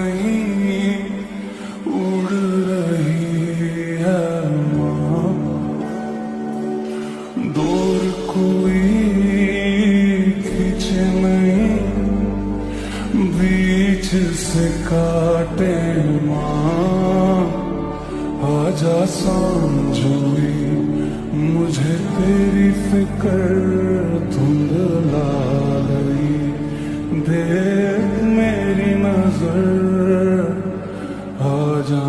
नहीं उड़ रही है माँ। दूर कोई खींचे नहीं बीच से काटे माँ। आजा सांझोई मुझे तेरी फिक्र धुंधला गई। देख मेरी नजर आ जा